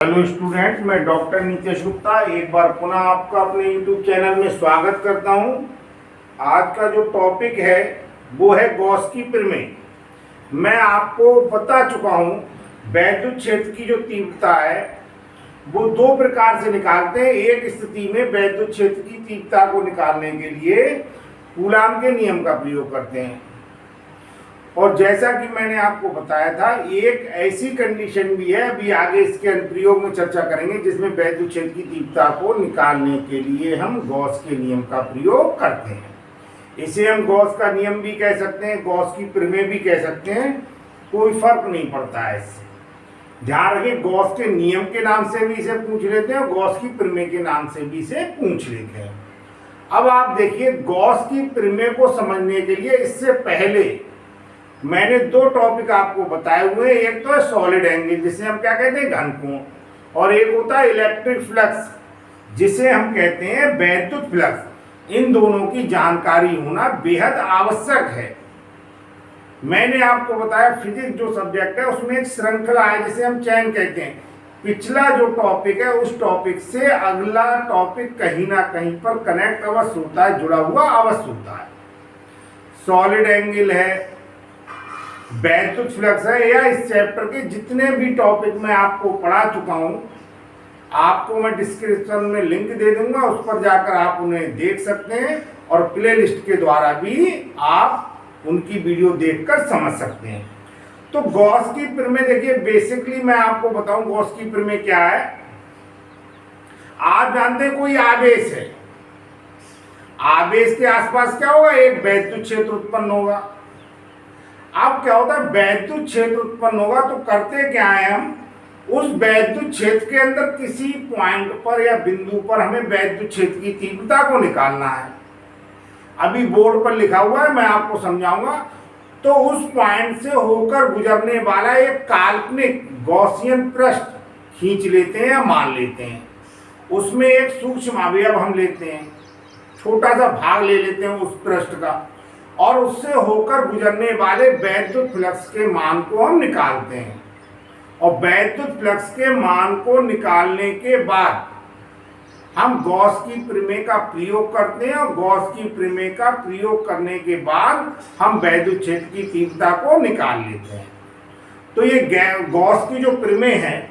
Hello student, मैं doctor Nitish Gupta एक बार पुनः आपका अपने यूट्यूब चैनल में स्वागत करता हूं। आज का जो टॉपिक है वो है गॉस की प्रमेय। मैं आपको बता चुका हूं वैद्युत क्षेत्र की जो तीव्रता है वो दो प्रकार से निकालते हैं। एक स्थिति में वैद्युत क्षेत्र की तीव्रता को निकालने के लिए कूलाम के नियम का प्रयोग करते हैं, और जैसा कि मैंने आपको बताया था एक ऐसी कंडीशन भी है, अभी आगे इसके अनुप्रयोग में चर्चा करेंगे, जिसमें वैद्युत क्षेत्र की तीव्रता को निकालने के लिए हम गॉस के नियम का प्रयोग करते हैं। इसे हम गॉस का नियम भी कह सकते हैं, गॉस की प्रमेय भी कह सकते हैं, कोई फर्क नहीं पड़ता है इससे। ध्यान रखें, गॉस के नियम के नाम से भी इसे पूछ लेते हैं और गॉस की प्रमेय के नाम से भी इसे पूछ लेते हैं। अब आप देखिए, गॉस की प्रमेय को समझने के लिए इससे पहले मैंने दो टॉपिक आपको बताए हुए हैं। एक तो है सॉलिड एंगल, जिसे हम क्या कहते हैं घन कोण, और एक होता है इलेक्ट्रिक फ्लक्स, जिसे हम कहते हैं वैद्युत फ्लक्स। इन दोनों की जानकारी होना बेहद आवश्यक है। मैंने आपको बताया फिजिक्स जो सब्जेक्ट है उसमें एक श्रृंखला है जिसे हम चैन कहते हैं। पिछला जो टॉपिक है उस टॉपिक से अगला टॉपिक कहीं ना कहीं पर कनेक्ट अवश्य होता है, जुड़ा हुआ अवश्य होता है। सॉलिड एंगल है, वैद्युत फ्लक्स है, या इस चैप्टर के जितने भी टॉपिक मैं आपको पढ़ा चुका हूं, आपको मैं डिस्क्रिप्शन में लिंक दे दूंगा, उस पर जाकर आप उन्हें देख सकते हैं, और प्लेलिस्ट के द्वारा भी आप उनकी वीडियो देखकर समझ सकते हैं। तो गॉस की प्रमेय देखिए, बेसिकली मैं आपको बताऊं गॉस की प्रमेय क्या है। आप जानते हैं कोई आवेश है, आवेश के आसपास क्या होगा, एक वैद्युत क्षेत्र उत्पन्न होगा। अब क्या होता है, वैद्युत क्षेत्र उत्पन्न होगा तो करते क्या है, हम उस वैद्युत क्षेत्र के अंदर किसी पॉइंट पर या बिंदु पर हमें वैद्युत क्षेत्र की तीव्रता को निकालना है। अभी बोर्ड पर लिखा हुआ है, मैं आपको समझाऊंगा। तो उस पॉइंट से होकर गुजरने वाला एक काल्पनिक गॉसियन पृष्ठ खींच लेते हैं या मान लेते हैं। उसमें एक सूक्ष्म अवयव हम लेते हैं, छोटा सा भाग ले लेते हैं उस पृष्ठ का, और उससे होकर गुजरने वाले वैद्युत फ्लक्स के मान को हम निकालते हैं। और वैद्युत फ्लक्स के मान को निकालने के बाद हम गॉस की प्रमेय का प्रयोग करते हैं, और गॉस की प्रमेय का प्रयोग करने के बाद हम वैद्युत क्षेत्र की तीव्रता को निकाल लेते हैं। तो ये गॉस की जो प्रमेय है,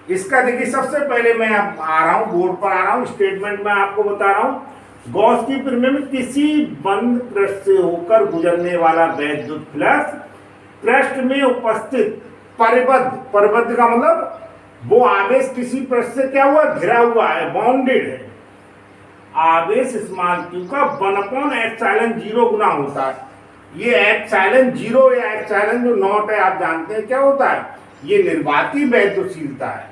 इसका देखिए सबसे पहले मैं अब आ रहा हूँ, बोर्ड पर आ रहा हूँ, स्टेटमेंट में आपको बता रहा हूँ। गॉस की प्रमेय में किसी बंद पृष्ठ से होकर गुजरने वाला वैद्युत फ्लक्स पृष्ठ में उपस्थित परिबद्ध का मतलब वो आवेश किसी पृष्ठ से क्या हुआ, घिरा हुआ है, बाउंडेड है। आवेश स्मॉल q का 1/ε0 गुना होता है। ये ε0 या एप्सिलॉन जो नॉट है, आप जानते हैं क्या होता है, ये निर्वाती वैद्युतशीलता है।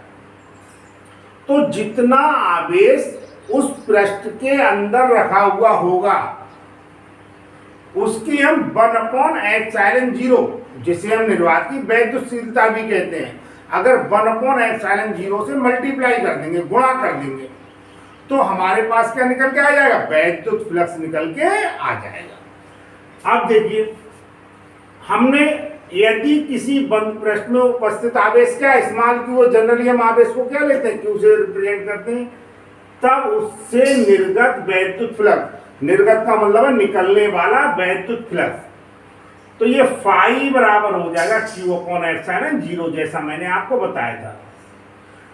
तो जितना आवेश उस पृष्ठ के अंदर रखा हुआ होगा उसकी हम 1/ε0, जिसे हम निर्वाती वैद्युतशीलता भी कहते हैं, अगर 1/ε0 से मल्टीप्लाई कर देंगे, गुणा कर देंगे, तो हमारे पास क्या निकल के आ जाएगा, वैद्युत फ्लक्स निकल के आ जाएगा। अब देखिए, हमने यदि किसी बंद पृष्ठ में उपस्थित आवेश क्या स्मॉल q, वो जनरली हम आवेश को क्या लेते हैं, q से रिप्रेजेंट करते हैं, तब उससे निर्गत वैद्युत फ्लक्स, निर्गत का मतलब है निकलने वाला वैद्युत फ्लक्स, तो ये फाई बराबर हो जाएगा q/ε0, जैसा मैंने आपको बताया था।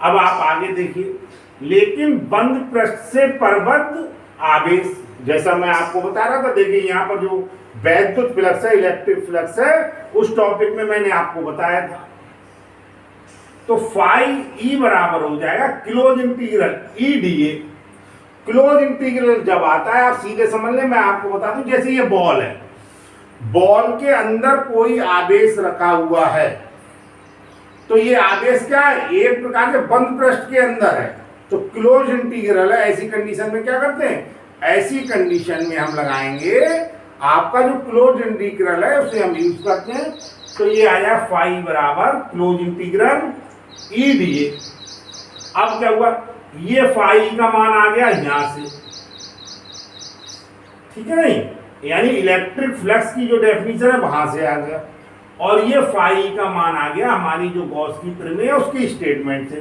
अब आप आगे देखिए, लेकिन बंद पृष्ठ से परिबद्ध आवेश, जैसा मैं आपको बता रहा था, देखिए यहाँ पर जो वैद्युत फ्लक्स है, इलेक्ट्रिक फ्लक्स है, उस टॉपिक में मैंने आपको बताया था। तो फाई ई बराबर हो जाएगा close integral E D A. Close integral जब आता है, आप सीधे समझ लें, मैं आपको बता दूं, जैसे ये बॉल है, बॉल के अंदर कोई आवेश रखा हुआ है, तो ये आवेश क्या है, एक प्रकार से बंद पृष्ठ के अंदर है, तो क्लोज इंटीग्रल है। ऐसी कंडीशन में क्या करते हैं, ऐसी कंडीशन में हम लगाएंगे, आपका जो क्लोज इंटीग्रल है उसे हम यूज करते हैं। तो ये आ जाए फाई बराबर close integral E D A. अब क्या हुआ, ये फाई का मान आ गया यहां से, ठीक है नहीं, यानी इलेक्ट्रिक फ्लक्स की जो डेफिनेशन है वहां से आ गया, और ये फाई का मान आ गया हमारी जो गॉस की प्रमेय है उसकी स्टेटमेंट से।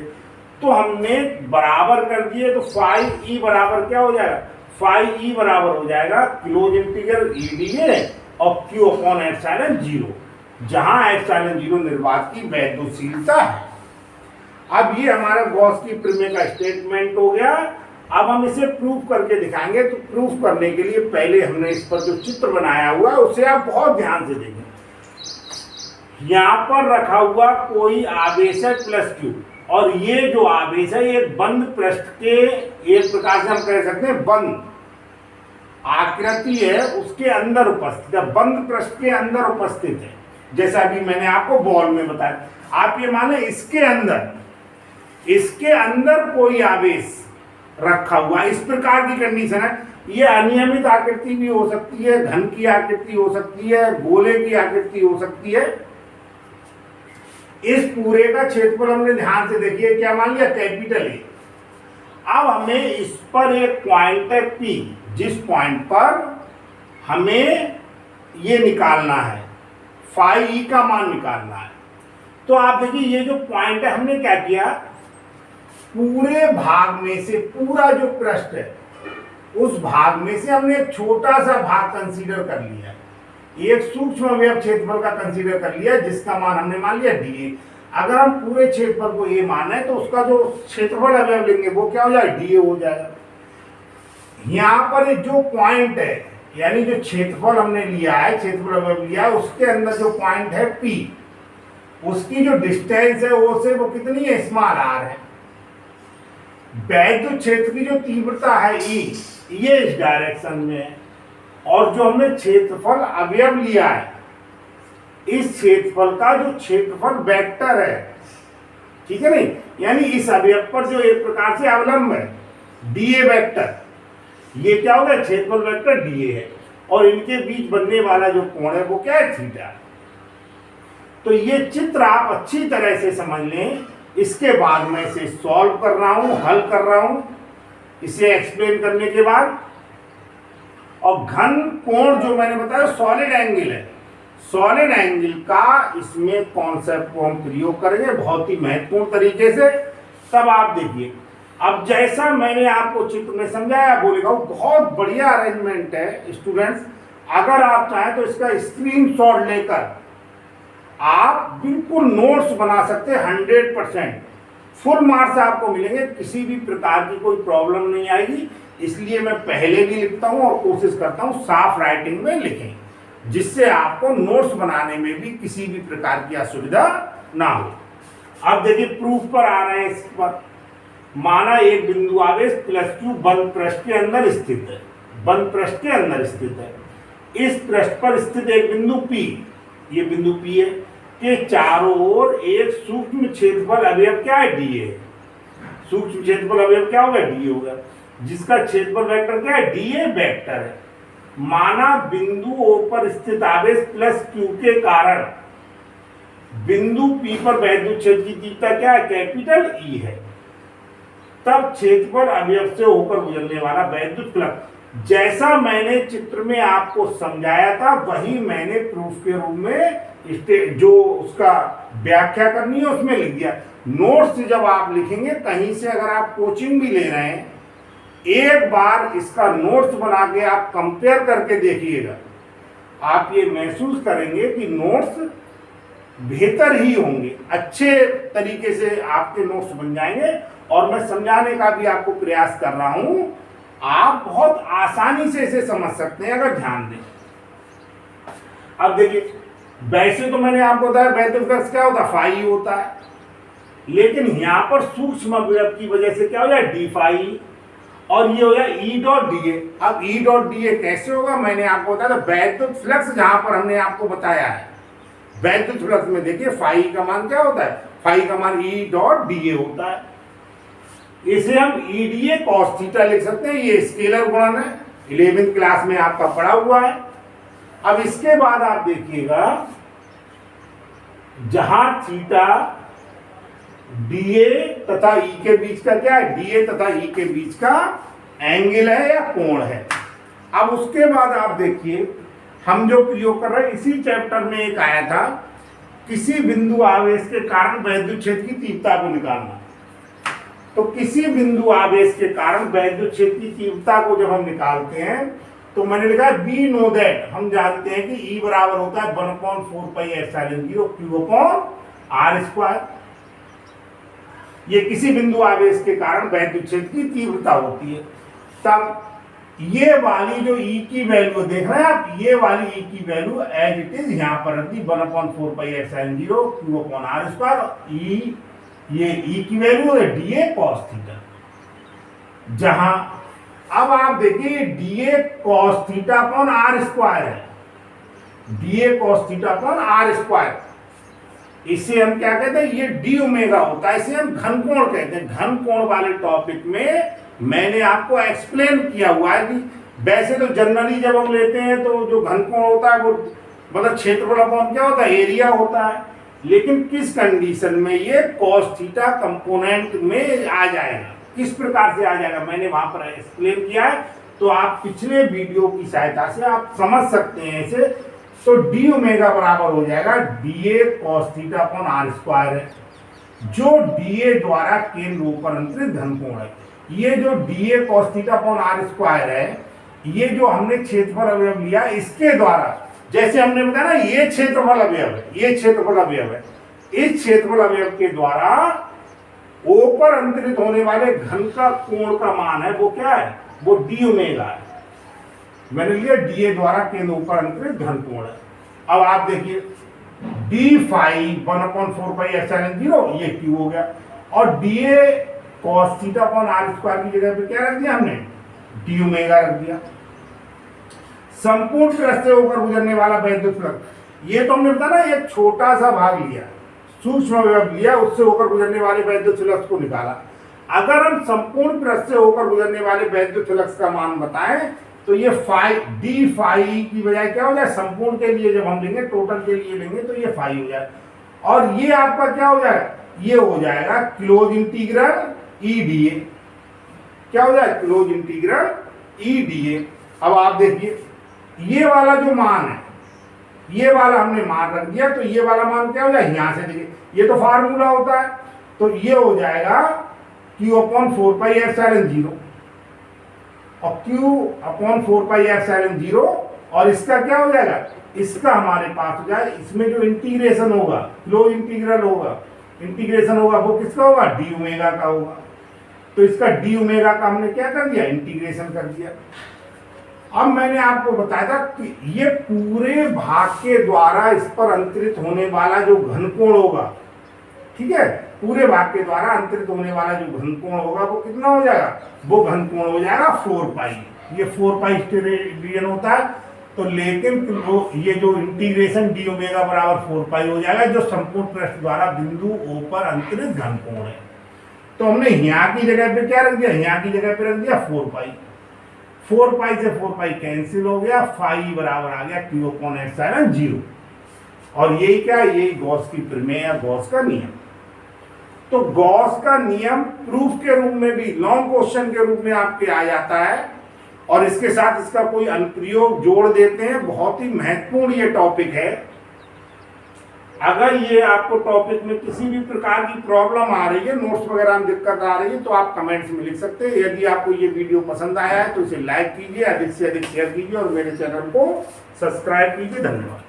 तो हमने बराबर कर दिए, तो फाई ई बराबर क्या हो जाएगा, फाई ई बराबर हो जाएगा close integral E D A और क्यू अपॉन एप्सिलॉन जीरो, जहां एप्सिलॉन जीरो निर्वात की वैद्युशीलता है। अब ये हमारा गॉस की प्रमेय का स्टेटमेंट हो गया। अब हम इसे प्रूफ करके दिखाएंगे। तो प्रूफ करने के लिए पहले हमने इस पर जो चित्र बनाया हुआ है उसे आप बहुत ध्यान से देखें। यहाँ पर रखा हुआ कोई आवेश है प्लस क्यू, और ये जो आवेश है ये बंद पृष्ठ के, एक प्रकार से हम कह सकते हैं बंद आकृति है उसके अंदर उपस्थित है, बंद पृष्ठ के अंदर उपस्थित है। जैसा अभी मैंने आपको बॉल में बताया, आप ये माने इसके अंदर कोई आवेश रखा हुआ, इस प्रकार की कंडीशन है। ये अनियमित आकृति भी हो सकती है, घन की आकृति हो सकती है, गोले की आकृति हो सकती है। इस पूरे का क्षेत्रफल हमने ध्यान से देखिए क्या मान लिया, कैपिटल ए। अब हमें इस पर एक पॉइंट है P, जिस पॉइंट पर हमें ये निकालना है, फाई ई का मान निकालना है। तो आप देखिए ये जो पॉइंट है, हमने क्या किया, पूरे भाग में से, पूरा जो पृष्ठ है उस भाग में से हमने एक छोटा सा भाग कंसीडर कर लिया, एक सूक्ष्म अवयव क्षेत्रफल का कंसीडर कर लिया, जिसका मान हमने मान लिया डीए। अगर हम पूरे क्षेत्रफल को ए माने तो उसका जो क्षेत्रफल अवयव लेंगे वो क्या हो जाएगा, डीए हो जाएगा। यहाँ पर जो पॉइंट है, यानी जो क्षेत्रफल हमने लिया है, क्षेत्रफल अवयव लिया है, उसके अंदर जो पॉइंट है पी, उसकी जो डिस्टेंस है वो से वो कितनी है, स्मॉल आर है। वैद्युत क्षेत्र की जो तीव्रता है ई, ये इस डायरेक्शन में है, और जो हमने क्षेत्रफल अवयव लिया है, इस क्षेत्रफल का जो क्षेत्रफल वेक्टर है, ठीक है नहीं, यानी इस अवयव पर जो एक प्रकार से अवलंब है डीए वेक्टर, ये क्या होगा, क्षेत्रफल वेक्टर डीए है, और इनके बीच बनने वाला जो कोण है वो क्या है, थीटा। तो ये चित्र आप अच्छी तरह से समझ लें। इसके बाद मैं इसे सॉल्व कर रहा हूं, हल कर रहा हूं, इसे एक्सप्लेन करने के बाद। और घन कोण जो मैंने बताया सॉलिड एंगल है, सॉलिड एंगल का इसमें कॉन्सेप्ट को हम प्रयोग करेंगे बहुत ही महत्वपूर्ण तरीके से। तब आप देखिए, अब जैसा मैंने आपको चित्र में समझाया, बोलेगा वो बहुत बढ़िया अरेंजमेंट है स्टूडेंट्स। अगर आप चाहें तो इसका स्क्रीनशॉट लेकर आप बिल्कुल नोट्स बना सकते हैं। 100% फुल मार्क्स आपको मिलेंगे, किसी भी प्रकार की कोई प्रॉब्लम नहीं आएगी। इसलिए मैं पहले भी लिखता हूं और कोशिश करता हूं साफ राइटिंग में लिखें, जिससे आपको नोट्स बनाने में भी किसी भी प्रकार की असुविधा ना हो। अब देखिए प्रूफ पर आ रहे हैं। इस पर माना एक बिंदु आवेश प्लस क्यू बंद पृष्ठ के अंदर स्थित है, बंद पृष्ठ के अंदर स्थित है। इस पृष्ठ पर स्थित एक बिंदु P, ये बिंदु P है, के चारों ओर एक सूक्ष्म क्षेत्रफल अवयव क्या है, डी है। सूक्ष्म क्षेत्रफल अवयव क्या होगा, डी होगा, जिसका क्षेत्रफल वेक्टर क्या है, डी ए वेक्टर है। माना बिंदु O पर स्थित आवेश प्लस क्यू के कारण बिंदु P पर वैद्युत क्षेत्र की तीव्रता क्या है, कैपिटल E है। तब क्षेत्रफल अवयव से होकर गुजरने वाला वैद्युत फ्लक्स, जैसा मैंने चित्र में आपको समझाया था वही मैंने प्रूफ के रूप में जो उसका व्याख्या करनी है उसमें लिख दिया। नोट्स जब आप लिखेंगे कहीं से, अगर आप कोचिंग भी ले रहे हैं, एक बार इसका नोट्स बना के आप कंपेयर करके देखिएगा, आप ये महसूस करेंगे कि नोट्स बेहतर ही होंगे, अच्छे तरीके से आपके नोट्स बन जाएंगे। और मैं समझाने का भी आपको प्रयास कर रहा हूं, आप बहुत आसानी से इसे समझ सकते हैं अगर ध्यान दें। अब देखिए, वैसे तो मैंने आपको बताया वैद्युत फ्लक्स क्या होता है, फाई होता है, लेकिन यहाँ पर सूक्ष्म अवयव की वजह से क्या हो जाए, डी फाई, और ये हो गया ई डॉट डी ए। अब ई डॉट डी ए कैसे होगा, मैंने आपको बताया था वैद्युत फ्लक्स, जहां पर हमने आपको बताया है वैद्युत फ्लक्स में देखिए फाई का मान क्या होता है, फाई का मान ई डॉट डी ए होता है। इसे हम E D A cos theta लिख सकते हैं, ये स्केलर गुणन है, 11वीं क्लास में आपका पढ़ा हुआ है। अब इसके बाद आप देखिएगा, जहां थीटा डीए तथा ई के बीच का क्या है, डीए तथा ई के बीच का एंगल है या कोण है। अब उसके बाद आप देखिए, हम जो प्रयोग कर रहे हैं इसी चैप्टर में एक आया था, किसी बिंदु आवेश के कारण वैद्युत क्षेत्र की तीव्रता को निकालना। तो किसी बिंदु आवेश के कारण वैद्युत क्षेत्र की तीव्रता को जब हम निकालते हैं तो मैंने लिखा है वी नो दैट, हम जानते हैं कि E बराबर होता है 1/4πε0 Q/r²। ये किसी बिंदु आवेश के कारण वैद्युत क्षेत्र की तीव्रता होती है। तब ये वाली जो E की वैल्यू देख रहे हैं आप, ये वाली E की वैल्यू एज इट इज यहाँ पर रख दी 1/4πε0 Q/r²। ये E की वैल्यू है dA cos थीटा। जहां अब आप देखिए dA cos theta upon r² है, dA cos theta upon r²। इसे हम क्या कहते हैं, ये d ओमेगा होता है, इसे हम घन कोण कहते हैं। घन कोण वाले टॉपिक में मैंने आपको एक्सप्लेन किया हुआ है कि वैसे तो जनरली जब हम लेते हैं तो जो घन कोण होता है वो मतलब क्षेत्रफल अपॉन क्या होता है, एरिया होता है। लेकिन किस कंडीशन में ये cos थीटा कंपोनेंट में आ जाएगा, किस प्रकार से आ जाएगा, मैंने वहां पर एक्सप्लेन किया है। तो आप पिछले वीडियो की सहायता से आप समझ सकते हैं इसे। तो d ओमेगा बराबर हो जाएगा dA cos theta upon r² है, जो dA द्वारा केंद्र ऊपर अंतरित घन कोण है। ये जो dA cos theta upon r² है, ये जो हमने क्षेत्रफल अवयव लिया इसके द्वारा, जैसे हमने बताया ना ये क्षेत्रफल अवयव है, ये क्षेत्रफल अवयव है, इस क्षेत्रफल अवयव के द्वारा ऊपर अंतरित होने वाले घन का कोण का मान है वो क्या है, वो d ओमेगा है। मैंने लिया dA द्वारा केंद्र ऊपर अंतरित घन कोण है। अब आप देखिए d फाई 1/4πε0 ये q हो गया, और dA cos theta upon r² की जगह पे क्या रख दिया हमने, d ओमेगा रख दिया। संपूर्ण पृष्ठ से होकर गुजरने वाला वैद्युत फ्लक्स, ये तो हमने बताया ना एक छोटा सा भाग लिया, सूक्ष्म अवयव लिया, उससे होकर गुजरने वाले वैद्युत फ्लक्स को निकाला। अगर हम संपूर्ण पृष्ठ से होकर गुजरने वाले वैद्युत फ्लक्स का मान बताएं तो ये d फाई की बजाय क्या हो जाए, संपूर्ण के लिए जब हम लेंगे, टोटल के लिए लेंगे तो ये फाई हो जाए, और ये आपका क्या हो जाएगा, ये हो जाएगा क्लोज इंटीग्रल E dA। क्या हो जाए, क्लोज इंटीग्रल E dA। अब आप देखिए ये वाला जो मान है, ये वाला हमने मान रख दिया, तो ये वाला मान क्या हो जाए, यहां से देखिए ये तो फार्मूला होता है, तो ये हो जाएगा Q/4πε0 और Q/4πε0, और इसका क्या हो जाएगा, इसका हमारे पास हो जाए, इसमें जो इंटीग्रेशन होगा, क्लोज इंटीग्रल होगा, इंटीग्रेशन होगा वो किसका होगा, d ओमेगा का होगा। तो इसका d ओमेगा का हमने क्या कर दिया, इंटीग्रेशन कर दिया। अब मैंने आपको बताया था कि ये पूरे भाग के द्वारा इस पर अंतरित होने वाला जो घनकोण होगा, ठीक है, पूरे भाग के द्वारा अंतरित होने वाला जो घनकोण होगा वो कितना हो जाएगा, वो घनकोण हो जाएगा 4π। ये 4π स्टेरेडियन होता है। तो लेकिन ये जो इंटीग्रेशन d ओमेगा बराबर 4π हो जाएगा, जो संपूर्ण पृष्ठ द्वारा बिंदु O पर अंतरित घनकोण है। तो हमने यहाँ की जगह पे क्या रख दिया, यहाँ की जगह पे रख दिया 4π। 4π से 4π कैंसिल हो गया, फाई बराबर आ गया Q/ε0। और यही क्या, यही गॉस की प्रमेय या गॉस का नियम। तो गॉस का नियम प्रूफ के रूप में भी, लॉन्ग क्वेश्चन के रूप में आपके आ जाता है, और इसके साथ इसका कोई अनुप्रयोग जोड़ देते हैं। बहुत ही महत्वपूर्ण ये टॉपिक है। अगर ये आपको टॉपिक में किसी भी प्रकार की प्रॉब्लम आ रही है, नोट्स वगैरह में दिक्कत आ रही है, तो आप कमेंट्स में लिख सकते हैं। यदि आपको ये वीडियो पसंद आया है तो इसे लाइक कीजिए, अधिक से अधिक शेयर कीजिए और मेरे चैनल को सब्सक्राइब कीजिए। धन्यवाद।